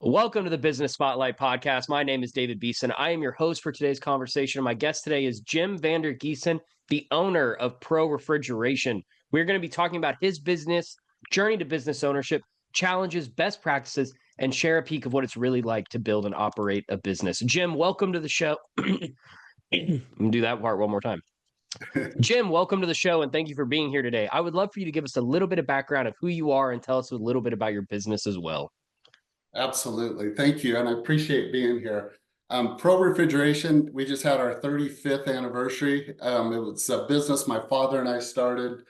Welcome to the Business Spotlight Podcast. My name is David Beeson. I am your host for today's conversation. My guest today is Jim VanderGiessen, the owner of Pro Refrigeration. We're going to be talking about his business, journey to business ownership, challenges, best practices, and share a peek of what it's really like to build and operate a business. Jim, welcome to the show. Do that part one more time. Jim, welcome to the show, and thank you for being here today. I would love for you to give us a little bit of background of who you are and tell us a little bit about your business as well. Absolutely. Thank you. And I appreciate being here. Pro Refrigeration, we just had our 35th anniversary. It was a business my father and I started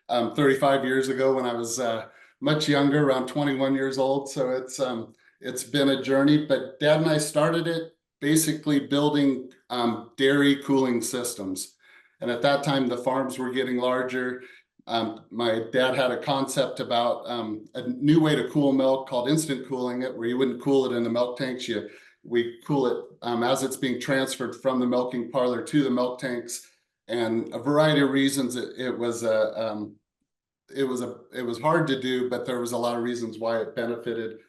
35 years ago when I was much younger, around 21 years old. So it's been a journey, but Dad and I started it basically building dairy cooling systems. And at that time, the farms were getting larger. My dad had a concept about a new way to cool milk called instant cooling it, where you wouldn't cool it in the milk tanks. We cool it as it's being transferred from the milking parlor to the milk tanks, and a variety of reasons. It was hard to do, but there was a lot of reasons why it benefited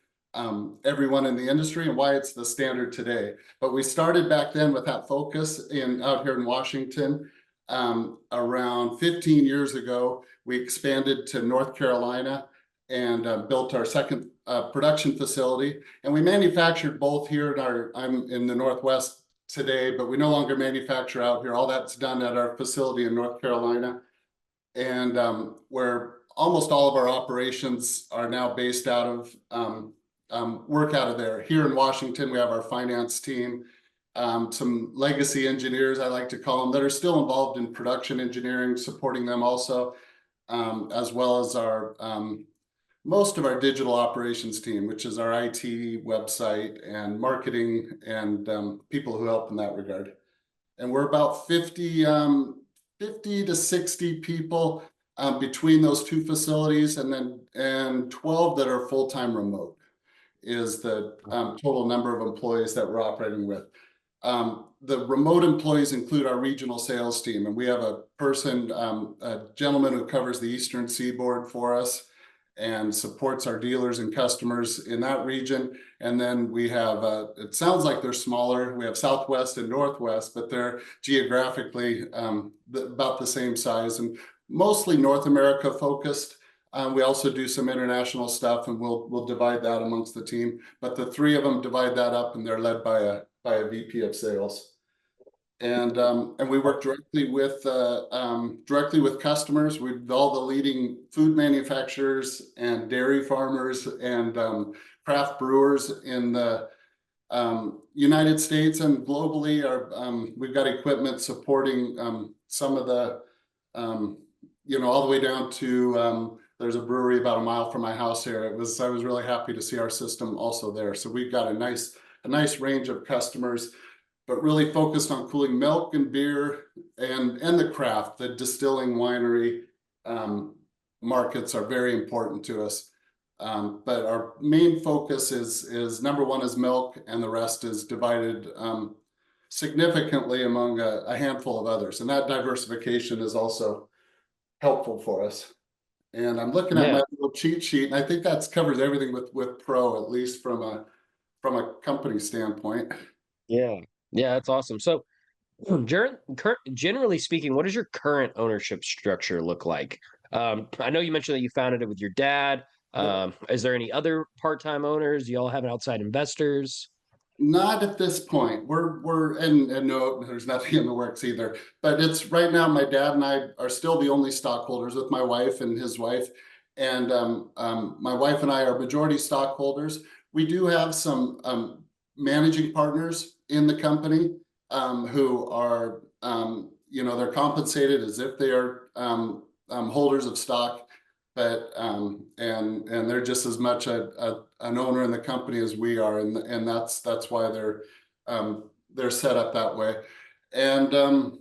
everyone in the industry and why it's the standard today. But we started back then with that focus out here in Washington. Around 15 years ago, we expanded to North Carolina and built our second production facility. And we manufactured both here I'm in the Northwest today, but we no longer manufacture out here. All that's done at our facility in North Carolina. And where almost all of our operations are now based out of, work out of there. Here in Washington, we have our finance team. Some legacy engineers, I like to call them, that are still involved in production engineering, supporting them also, as well as our most of our digital operations team, which is our IT website and marketing and people who help in that regard. And we're about 50 to 60 people between those two facilities, and 12 that are full-time remote is the total number of employees that we're operating with. The remote employees include our regional sales team, and we have a gentleman who covers the Eastern Seaboard for us and supports our dealers and customers in that region. And then we have, it sounds like they're smaller. We have Southwest and Northwest, but they're geographically about the same size and mostly North America focused. We also do some international stuff, and we'll divide that amongst the team. But the three of them divide that up, and they're led by a VP of sales. And we work directly with customers, with all the leading food manufacturers and dairy farmers and craft brewers in the United States and globally. We've got equipment supporting some of the all the way down to there's a brewery about a mile from my house here. I was really happy to see our system also there. So we've got a nice range of customers, but really focused on cooling milk and beer and the craft. The distilling winery markets are very important to us. But our main focus is number one is milk, and the rest is divided significantly among a handful of others. And that diversification is also helpful for us. And I'm looking at my little cheat sheet, and I think that covers everything with Pro, at least from a company standpoint. Yeah, that's awesome. So, generally speaking, what does your current ownership structure look like? I know you mentioned that you founded it with your dad. Is there any other part-time owners? Do y'all have outside investors? Not at this point. And no, there's nothing in the works either. But it's right now, my dad and I are still the only stockholders with my wife and his wife. And my wife and I are majority stockholders. We do have some managing partners in the company who are, they're compensated as if they are holders of stock, but and they're just as much an owner in the company as we are, and that's why they're set up that way. And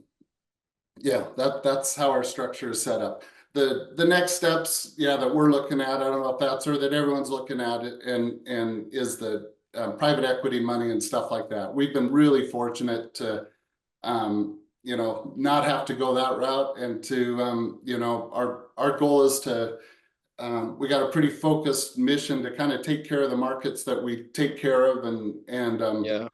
that's how our structure is set up. The next steps, that we're looking at, I don't know if that's or that everyone's looking at it, and is the private equity money and stuff like that. We've been really fortunate to not have to go that route, and to our goal is to we got a pretty focused mission to kind of take care of the markets that we take care of, Yeah.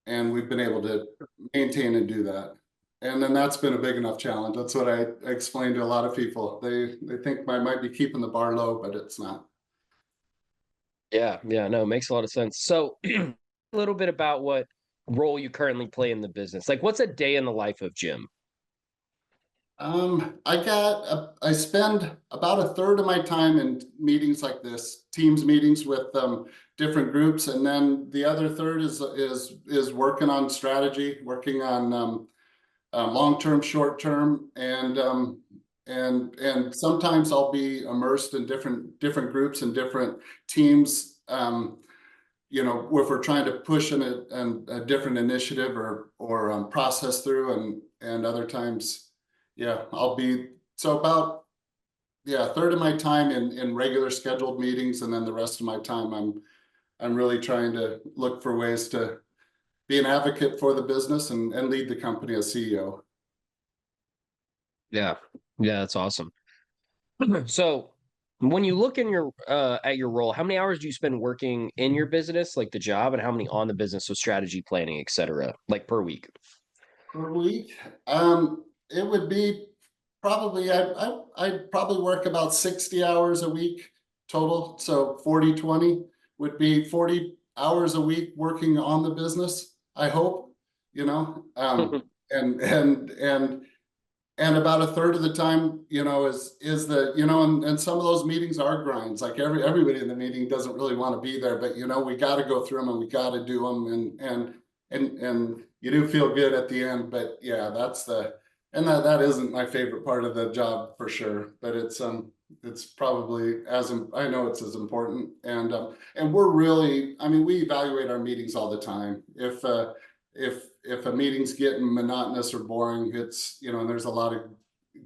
and we've been able to maintain and do that. And then that's been a big enough challenge. That's what I explained to a lot of people. They think I might be keeping the bar low, but it's not. Yeah. Yeah. No, it makes a lot of sense. So a little bit about what role you currently play in the business. Like what's a day in the life of Jim? I spend about a third of my time in meetings like this, teams meetings with different groups, and then the other third is working on strategy, working on long term, short term, and sometimes I'll be immersed in different groups and different teams. You know, if we're trying to push a different initiative or process through, and other times, yeah, I'll be so about a third of my time in regular scheduled meetings, and then the rest of my time I'm really trying to look for ways to be an advocate for the business and lead the company as CEO. Yeah. Yeah, that's awesome. So when you look in your at your role, how many hours do you spend working in your business, like the job, and how many on the business with strategy planning, et cetera, like per week? Per week, it would be probably I'd probably work about 60 hours a week total. So 40/20 would be 40 hours a week working on the business, I hope, you know. And and about a third of the time, you know, is the, you know, and some of those meetings are grinds. Like everybody in the meeting doesn't really want to be there, but you know, we got to go through them and we got to do them, and you do feel good at the end. But yeah, that's the, and that isn't my favorite part of the job for sure, but it's probably I know it's as important. And we're really, I mean, we evaluate our meetings all the time. If a meeting's getting monotonous or boring, it's, you know, and there's a lot of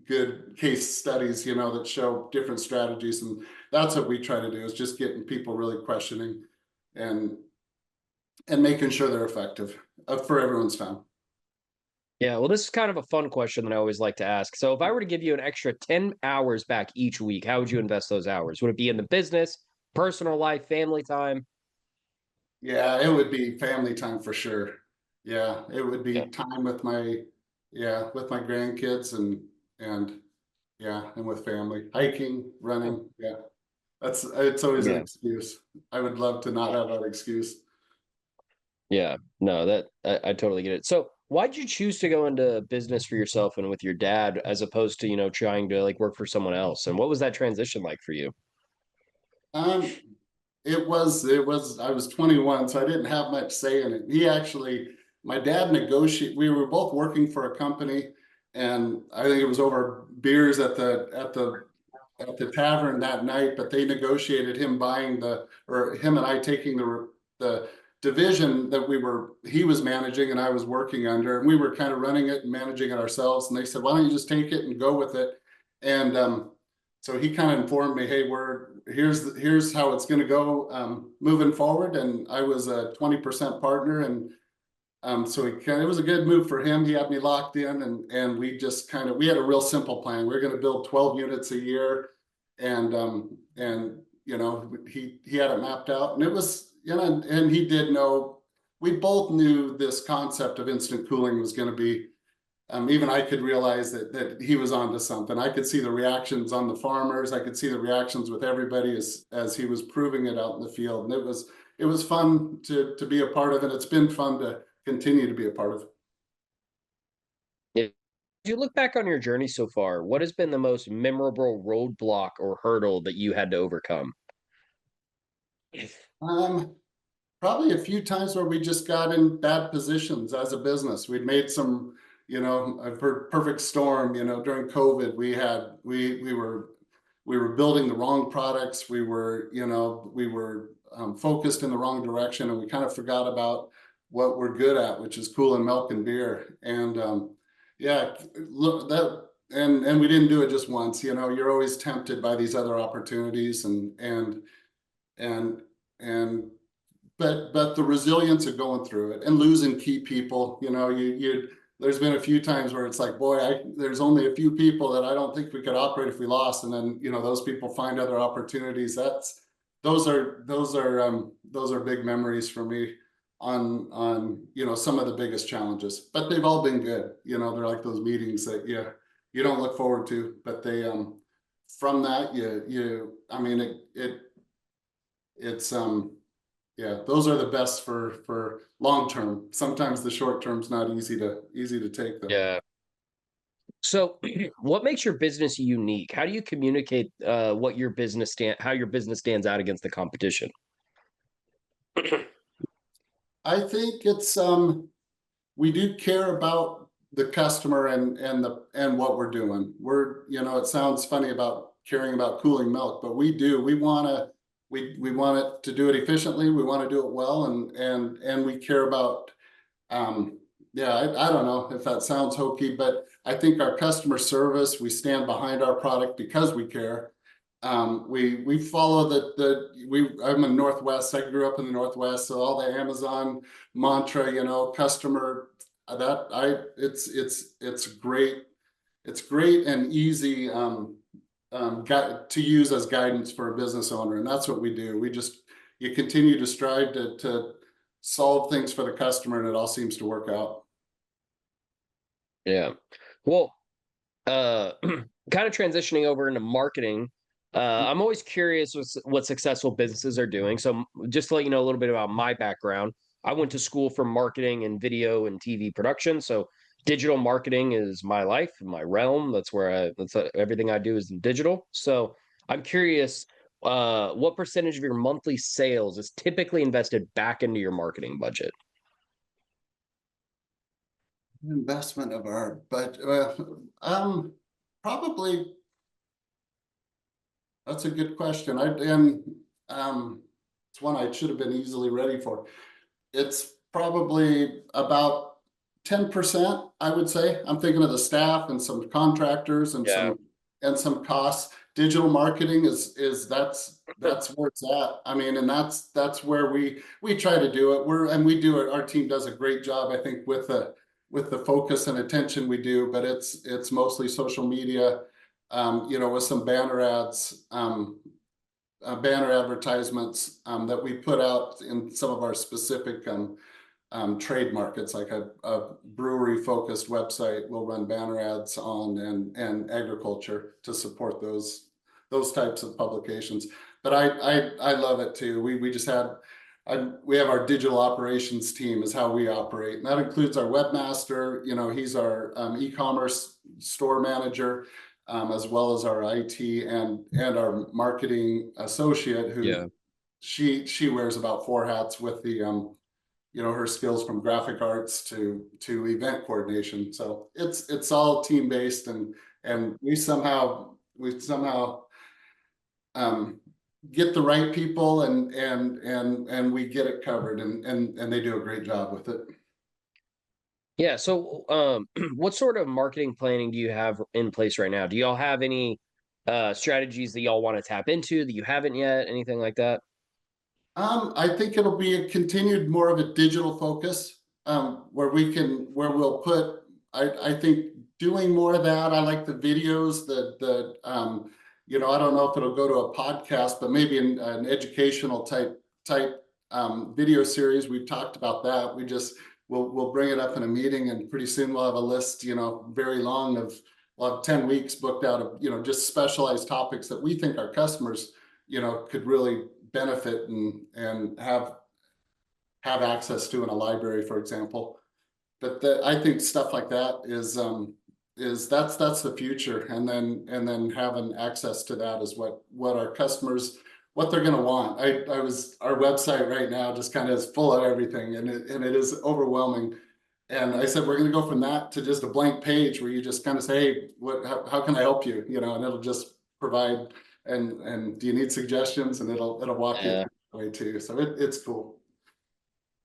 good case studies, you know, that show different strategies, and that's what we try to do, is just getting people really questioning and making sure they're effective for everyone's time. Yeah, well, this is kind of a fun question that I always like to ask. So, if I were to give you an extra 10 hours back each week, how would you invest those hours? Would it be in the business, personal life, family time? Yeah, it would be family time for sure. Yeah, it would Yeah. be time with my, yeah, with my grandkids, and yeah, and with family, hiking, running. Yeah, it's always an Yeah. excuse. I would love to not have that excuse. Yeah. No, that I totally get it. So, why'd you choose to go into business for yourself and with your dad as opposed to, trying to like work for someone else? And what was that transition like for you? Um, I was 21, so I didn't have much say in it. My dad negotiated, we were both working for a company, and I think it was over beers at the tavern that night, but they negotiated him buying or him and I taking the division that he was managing and I was working under, and we were kind of running it and managing it ourselves. And they said, why don't you just take it and go with it? And so he kind of informed me, hey, here's how it's going to go moving forward. And I was a 20% partner, and so it was a good move for him. He had me locked in, and we had a real simple plan. We were going to build 12 units a year, and you know, he had it mapped out, and it was, you know, and he did know. We both knew this concept of instant cooling was going to be. Even I could realize that he was onto something. I could see the reactions on the farmers. I could see the reactions with everybody as he was proving it out in the field, and it was fun to be a part of, and it's been fun to continue to be a part of. Yeah. As you look back on your journey so far, what has been the most memorable roadblock or hurdle that you had to overcome? Um, Probably a few times where we just got in bad positions as a business. We'd made some, you know, a perfect storm. You know, during COVID, we were building the wrong products. We were focused in the wrong direction, and we kind of forgot about what we're good at, which is cooling milk and beer. And yeah, look that. And we didn't do it just once. You know, you're always tempted by these other opportunities, and and but the resilience of going through it and losing key people, you know, there's been a few times where it's like, boy, there's only a few people that I don't think we could operate if we lost, and then those people find other opportunities. Those are big memories for me on some of the biggest challenges, but they've all been good. They're like those meetings that you don't look forward to, but they from that I mean it's yeah, those are the best for long term. Sometimes the short term's not easy to take though. Yeah. So, what makes your business unique? How do you communicate how your business stands out against the competition? I think it's we do care about the customer and what we're doing. It sounds funny about caring about cooling milk, but we do. We want it to do it efficiently. We want to do it well, and we care about yeah, I don't know if that sounds hokey, but I think our customer service, we stand behind our product because we care. We follow I'm in Northwest. I grew up in the Northwest, so all the Amazon mantra, customer it's great. It's great and easy to use as guidance for a business owner, and that's what we do. You continue to strive to solve things for the customer, and it all seems to work out. Yeah. Well, kind of transitioning over into marketing, I'm always curious what successful businesses are doing. So, just to let you know a little bit about my background, I went to school for marketing and video and TV production. So, digital marketing is my life, my realm. Everything I do is in digital. So, I'm curious, what percentage of your monthly sales is typically invested back into your marketing budget? Investment of our budget, probably that's a good question. It's one I should have been easily ready for. It's probably about 10%, I would say. I'm thinking of the staff and some contractors and Yeah. some costs. Digital marketing is that's where it's at. I mean, and that's where we try to do it. We do it. Our team does a great job, I think, with the focus and attention we do, but it's mostly social media, with some banner advertisements that we put out in some of our specific trade markets, like a brewery focused website we'll run banner ads on, and agriculture to support those types of publications. But I love it too. We have our digital operations team is how we operate, and that includes our webmaster. He's our e-commerce store manager, as well as our IT and our marketing associate, who Yeah. she wears about four hats with the her skills from graphic arts to event coordination. So it's all team based, and we somehow get the right people, and we get it covered, and they do a great job with it. Yeah. So, what sort of marketing planning do you have in place right now? Do y'all have any strategies that y'all want to tap into that you haven't yet? Anything like that? I think it'll be a continued more of a digital focus, where we'll put, I think doing more of that. I like the videos, I don't know if it'll go to a podcast, but maybe an educational type video series. We've talked about that. We'll bring it up in a meeting, and pretty soon we'll have a list, very long we'll have 10 weeks booked out of, just specialized topics that we think our customers, could really benefit and have access to in a library, for example. But I think stuff like that is that's the future, and then having access to that is what our customers, what they're going to want. Our website right now just kind of is full of everything, and it is overwhelming. And I said, we're going to go from that to just a blank page where you just kind of say, hey, how can I help you? And it'll just provide, and do you need suggestions? And it'll walk you Yeah. through the way too. So it's cool.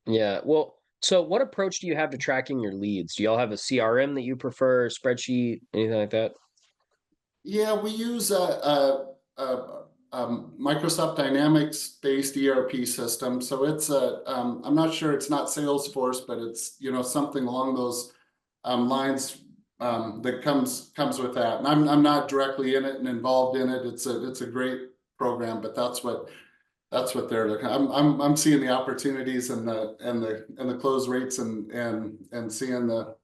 Yeah. Well, so what approach do you have to tracking your leads? Do y'all have a CRM that you prefer, spreadsheet, anything like that? Yeah, we use a Microsoft Dynamics based ERP system. So I'm not sure, it's not Salesforce, but it's something along lines that comes with that. And I'm not directly in it and involved in it. It's a great program, but that's what they're looking. I'm seeing the opportunities and the close rates and seeing the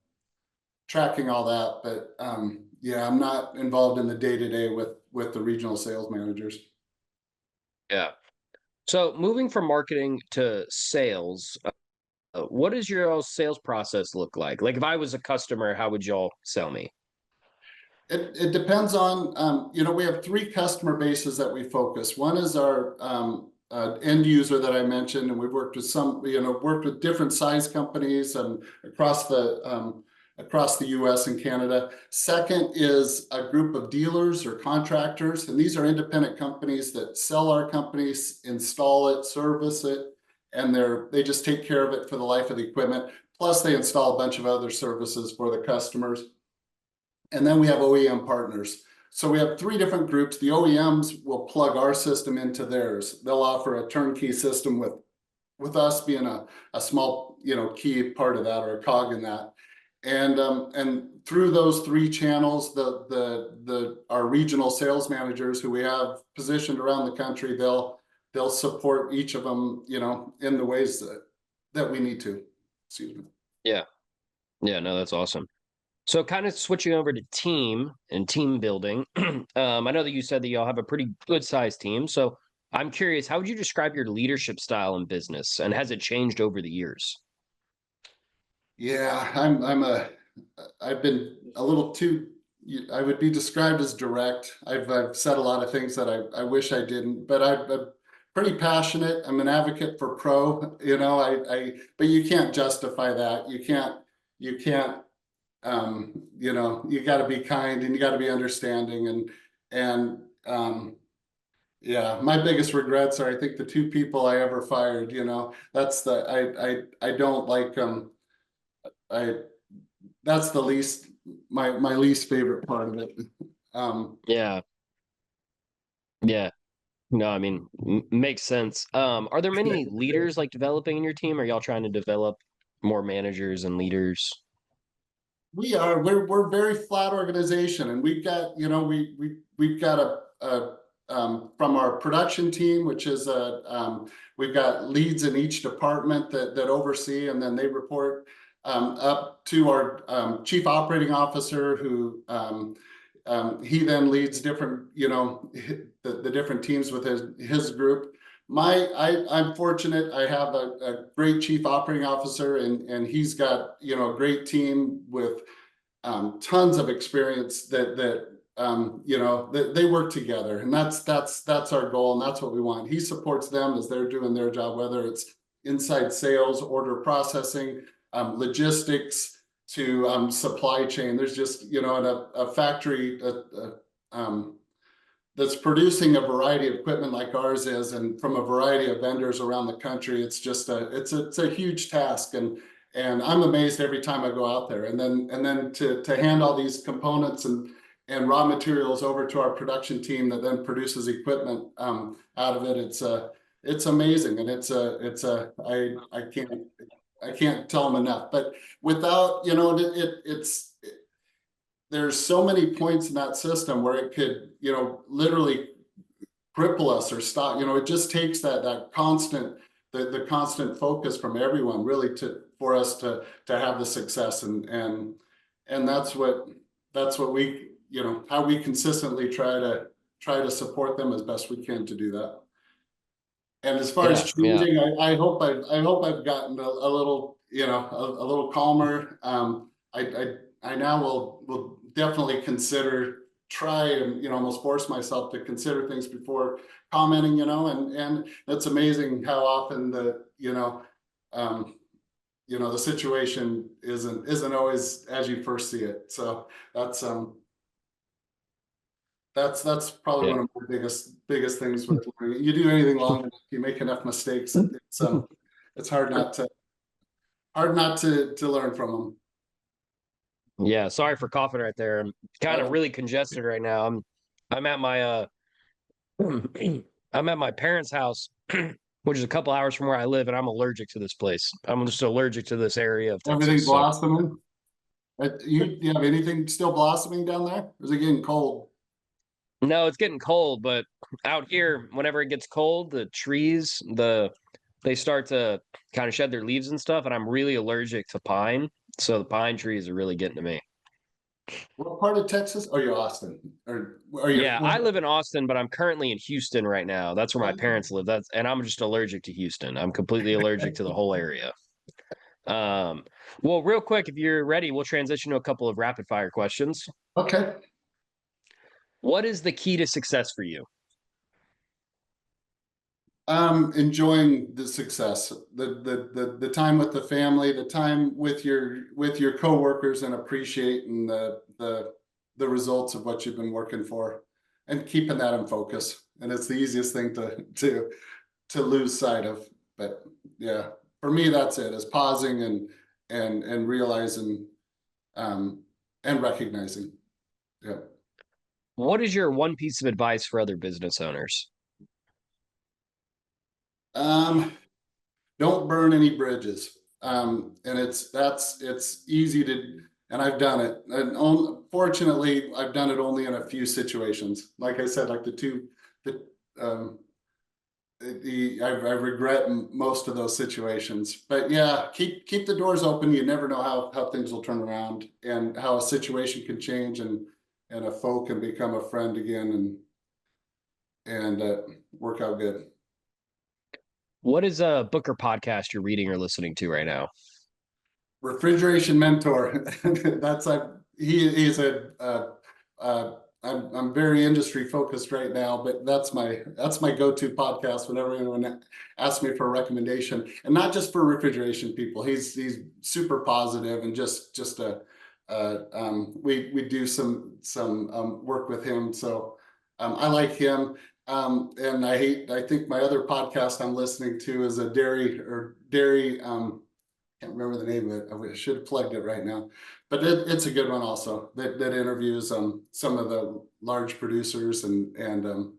tracking all that. But yeah, I'm not involved in the day-to-day with the regional sales managers. Yeah. So moving from marketing to sales, what does your sales process look like? Like if I was a customer, how would y'all sell me? It depends on, we have three customer bases that we focus. One is our end user that I mentioned, and we've worked with worked with different size companies across the US and Canada. Second is a group of dealers or contractors, and these are independent companies that sell our companies, install it, service it, and they just take care of it for the life of the equipment. Plus they install a bunch of other services for the customers. And then we have OEM partners. So we have three different groups. The OEMs will plug our system into theirs. They'll offer a turnkey system with us being a small, key part of that, or a cog in that. And through those three channels, our regional sales managers who we have positioned around the country, they'll support each of them, in the ways that we need to. Excuse me. Yeah. Yeah, no, that's awesome. So kind of switching over to team and team building. I know that you said that y'all have a pretty good sized team. So I'm curious, how would you describe your leadership style in business, and has it changed over the years? Yeah, I've been a little too, I would be described as direct. I've said a lot of things that I wish I didn't, but I'm pretty passionate. I'm an advocate for pro, but you can't justify that. You can't, you got to be kind and you got to be understanding and yeah, my biggest regrets are, I think, the two people I ever fired, I don't like I that's the least my least favorite part of it. Yeah. Yeah. No, I mean, makes sense. Are there many leaders like developing in your team? Are y'all trying to develop more managers and leaders? We're a very flat organization, and we've got, we've got from our production team, which is we've got leads in each department that oversee, and then they report up to our chief operating officer, who he then leads different, the different teams with his group. I'm fortunate. I have a great chief operating officer, and he's got, a great team with tons of experience that they work together, and that's our goal, and that's what we want. He supports them as they're doing their job, whether it's inside sales, order processing, logistics, to supply chain. There's just, a factory that's producing a variety of equipment like ours is, and from a variety of vendors around the country. It's just it's a huge task, and I'm amazed every time I go out there. And then to hand all these components and raw materials over to our production team that then produces equipment out of it. It's amazing, and I can't tell them enough. But without, there's so many points in that system where it could, literally cripple us or stop. It just takes that constant, the constant focus from everyone, really, for us to have the success, and that's what we, how we consistently try to support them as best we can to do that. And as far as Yeah, yeah, changing, I hope I've gotten a little, a little calmer. I now will definitely try and, almost force myself to consider things before commenting, and it's amazing how often the situation isn't always as you first see it. So that's probably yeah, one of my biggest things with learning. You do anything long enough, you make enough mistakes, it's hard not to learn from them. yeah. Sorry for coughing right there. I'm kind of Uh, really congested right now. I'm at my I'm at my parents' house, which is a couple hours from where I live, and I'm allergic to this place. I'm just allergic to this area of Everything Texas. So blossoming. You have anything still blossoming down there? Or is it getting cold? No, it's getting cold, but out here, whenever it gets cold, the trees, they start to kind of shed their leaves and stuff, and I'm really allergic to pine. So the pine trees are really getting to me. What part of Texas? Oh, you're Austin. Or are you? Yeah, I live in Austin, but I'm currently in Houston right now. That's where my parents live. And I'm just allergic to Houston. I'm completely allergic to the whole area. Um, well, real quick, if you're ready, we'll transition to a couple of rapid fire questions. Okay. What is the key to success for you? Enjoying the success, the time with the family, the time with your coworkers, and appreciating the results of what you've been working for, and keeping that in focus. And it's the easiest thing to lose sight of. But yeah, for me, that's it: is pausing and realizing, um, and recognizing. Yeah. What is your one piece of advice for other business owners? Um, don't burn any bridges. And it's easy to, and I've done it. Fortunately, I've done it only in a few situations. Like I said, like the um, I regret most of those situations. But yeah, keep the doors open. You never know how things will turn around, and how a situation can change, and a foe can become a friend again, and work out good. What is a book or podcast you're reading or listening to right now? Refrigeration mentor. That's he is I'm very industry focused right now, but that's my go-to podcast whenever anyone asks me for a recommendation, and not just for refrigeration people. He's super positive, and just a we do some work with him, so I like him. And I think my other podcast I'm listening to is a dairy can't remember the name of it. I should have plugged it right now, but it's a good one also. That interviews some of the large producers, and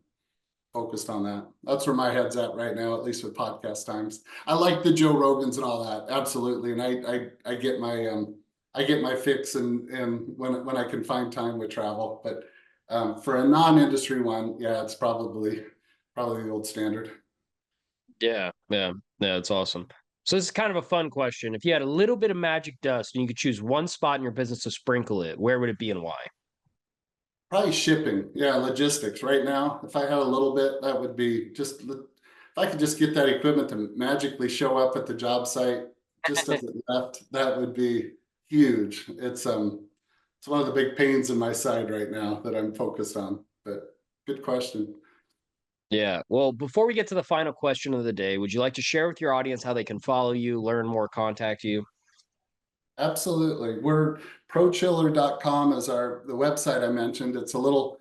focused on that. That's where my head's at right now, at least with podcast times. I like the Joe Rogans and all that, absolutely, and I get my fix, and when I can find time with travel. But for a non-industry one, yeah, it's probably the old standard. Yeah, it's awesome. So this is kind of a fun question. If you had a little bit of magic dust and you could choose one spot in your business to sprinkle it, where would it be and why? Probably shipping, yeah, logistics. Right now, if I had a little bit, that would be just, if I could just get that equipment to magically show up at the job site just as it left, that would be huge. It's one of the big pains in my side right now that I'm focused on. But good question. Yeah. Well, before we get to the final question of the day, would you like to share with your audience how they can follow you, learn more, contact you? Absolutely. We're prochiller.com is the website I mentioned. It's a little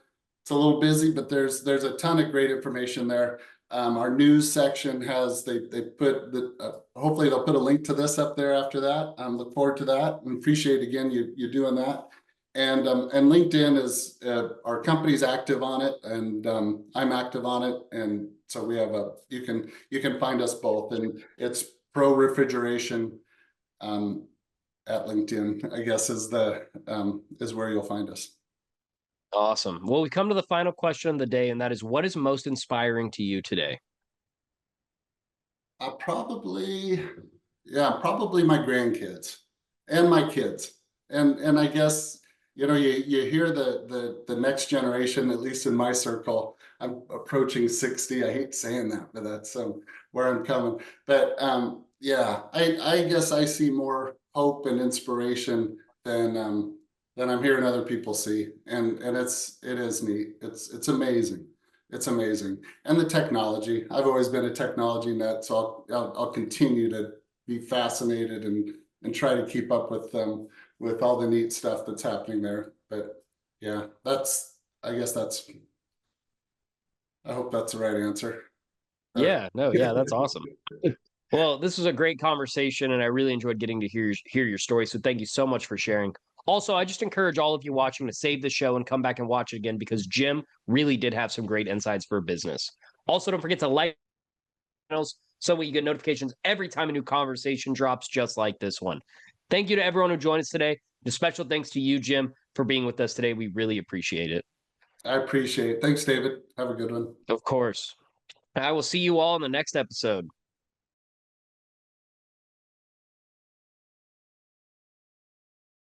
busy, but there's a ton of great information there. Our news section they put hopefully they'll put a link to this up there after that. Look forward to that, and appreciate again you doing that. And LinkedIn is our company's active on it, and I'm active on it, and so we have you can find us both, and it's Pro Refrigeration. Um, at LinkedIn, I guess is where you'll find us. Awesome. Well, we come to the final question of the day, and that is what is most inspiring to you today? Probably, yeah, probably my grandkids and my kids, and I guess you hear the next generation, at least in my circle. I'm approaching 60. I hate saying that, but that's where I'm coming. But yeah, I guess I see more hope and inspiration than I'm hearing other people see, and it is neat. It's amazing. It's amazing. And the technology. I've always been a technology nut, so I'll continue to be fascinated and try to keep up with all the neat stuff that's happening there. But yeah, I guess I hope that's the right answer. Yeah, no, yeah, that's awesome. Well, this was a great conversation, and I really enjoyed getting to hear your story. So thank you so much for sharing. Also, I just encourage all of you watching to save the show and come back and watch it again because Jim really did have some great insights for business. Also, don't forget to like channels so you get notifications every time a new conversation drops, just like this one. Thank you to everyone who joined us today. A special thanks to you, Jim, for being with us today. We really appreciate it. I appreciate it. Thanks, David. Have a good one. Of course. I will see you all in the next episode.